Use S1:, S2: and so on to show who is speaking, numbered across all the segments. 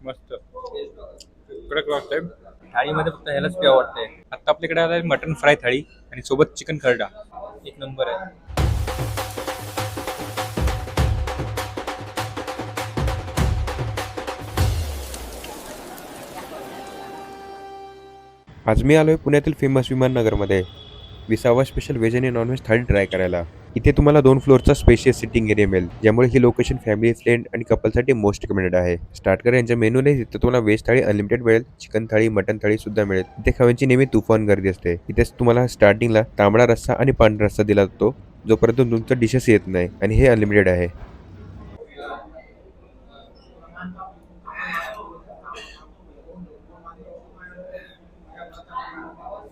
S1: मस्त कडक वाटतंय. थाळीमध्ये फक्त ह्यालाच प्यावं वाटतंय. आता आपल्याकडे आलाय मटन फ्राय थाळी आणि सोबत चिकन खरडा. एक नंबर आहे.
S2: आज मी आलोय पुण्यातील फेमस विमाननगरमध्ये 20वा स्पेशल व्हेज आणि नॉनव्हेज थाळी ट्राय करायला. इथे तुम्हाला 2 फ्लोअरचा स्पेशियस सिटिंग एरिया मिळेल, ज्यामुळे ही लोकेशन फॅमिली फ्रेंड आणि कपलसाठी मोस्ट रिकमेंडेड आहे. स्टार्ट करा यांच्या मेनूने. इथे तुम्हाला व्हेज थाळी अनलिमिटेड मिळेल, चिकन थाळी, मटन थाळी सुद्धा मिळेल. इथे खाव्यांची नेहमी तुफान गर्दी असते. इथेच तुम्हाला स्टार्टिंगला तांबडा रस्सा आणि पांढरा रस्सा दिला जातो, जोपर्यंत तुमचं डिशेस येत नाही, आणि हे अनलिमिटेड आहे.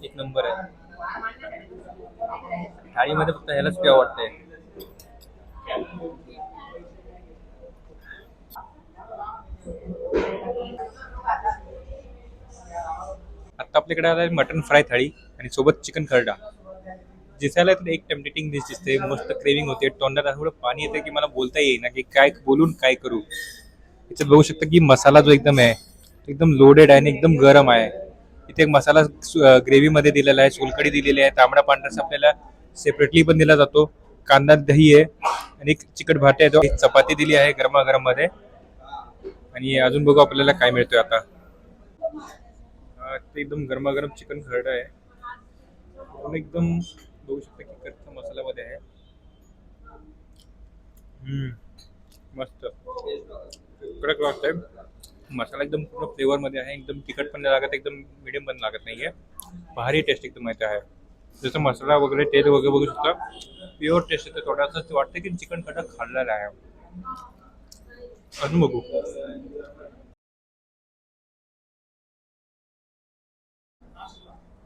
S1: एक नंबर आहे. थाळीमध्ये फक्त ह्यालाच प्यावं वाटतंय. आता आपल्याकडे आलाय मटन फ्राय थाळी आणि सोबत चिकन खरडा. दिसायला तर एक टेम्पटेटिंग डिश दिसते. मस्त क्रेविंग होते. तोंडात एवढं पाणी येतं की मला बोलता येईना की काय बोलून काय करू. इथे बघू शकता की मसाला जो एकदम आहे एकदम लोडेड आहे आणि एकदम गरम आहे. इथे एक मसाला ग्रेव्ही मध्ये दिलेला आहे, सोलकडी दिलेली आहे, तांबडा पांढरा रस्सा आपल्याला सेपरेटली पण दिला जातो, कांदा दही आहे आणि एक चिकट भात आहे, एक चपाती दिली आहे गरमागरम मध्ये. आणि अजून बघू आपल्याला काय मिळतोय आता. ते एकदम गरमागरम चिकन खरडा आहे. पण एकदम बघू शकता की कच्चा मसाल्यामध्ये आहे. मस्त कडक लागतंय. मसाला एकदम पूर्ण फ्लेवर मध्ये आहे. एकदम तिखट पण नाही लागत, एकदम मिडियम पण लागत नाहीये. भारी टेस्ट एकदम माहिती आहे. जसं मसाला वगैरे टेस्ट वगैरे बघू शकता, प्युअर टेस्ट येते. थोडासा वाटतं की चिकन खरडा खाल्लेला आहे. अजून बघू.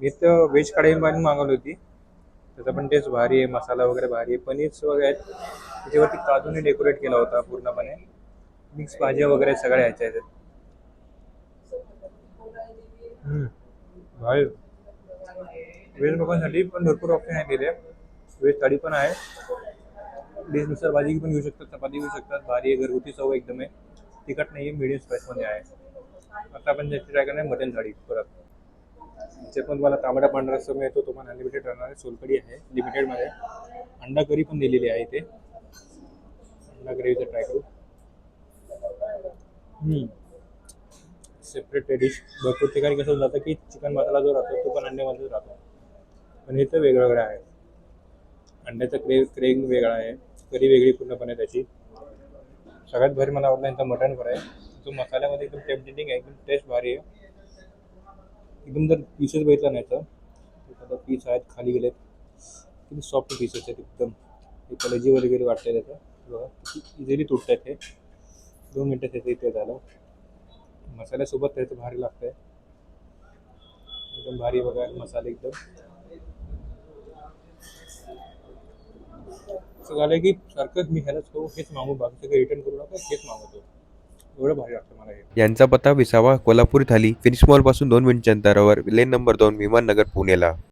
S1: मी तर व्हेज कढई पण मागवली होती. त्याचा पण टेस्ट भारी आहे, मसाला वगैरे भारी आहे, पनीर वगैरे आहेत. त्याच्यावरती काजूने डेकोरेट केला होता पूर्णपणे. मिक्स भाज्या वगैरे सगळ्या ह्याच्या आहेत. भारी. व्हेज लोकांसाठी पण भरपूर ऑप्शन आहेत तिथे. व्हेज थाळी पण आहे. डिशनुसार भाजी पण घेऊ शकतात, चपाती घेऊ शकतात. भारी आहे, घरगुती चव एकदम आहे. तिखट नाही आहे, मिडियम स्पाइसमध्ये आहे. आता आपण जास्त ट्राय करणार मटन थाळी परत. जे पण तुम्हाला तांबडा पांढरा रस्सा मिळतो, तुम्हाला अनलिमिटेड राहणार आहे. सोलकडी आहे लिमिटेडमध्ये. अंडा करी पण दिलेली आहे इथे. अंडा ग्रेव्हीचं ट्राय करू. Separate dish. भरपूर ठिकाणी कसं जातं की चिकन मसाला जो राहतो तो पण अंड्यामध्येच राहतो, पण इथं वेगवेगळं आहे. अंड्याचा क्रेविंग वेगळा आहे, करी वेगळी पूर्णपणे त्याची. सगळ्यात भारी मला आवडला यांचा मटण फ्राय. तो मसाल्यामध्ये एकदम टेम्पटेटिंग आहे, एकदम टेस्ट भारी आहे. एकदम जर पीसेस बघितला नाही तर एखादा पीस आहेत खाली गेलेत, किती सॉफ्ट पीसेस आहेत एकदम. हे कलजी वगैरे वाटतंय त्याचं. बघा किती इझिली तुटत आहेत हे. 2 मिनटात त्याचं इथे झालं. मसाल्यासोबत त्याचं भारी लागतंय, एकदम भारी. बघा मसाले एकदम असं झालं की सारखंच मी ह्यालाच खाऊ हेच मागू, बाकी सगळं रिटर्न करू नका, हेच मागवतो. एवढं भारी लागतं मला हे.
S2: यांचा पत्ता 20वा कोल्हापुरी थाली फिनिश मॉल पासून 2 मिनिटांच्या अंतरावर, लेन नंबर 2, विमाननगर, पुणेला.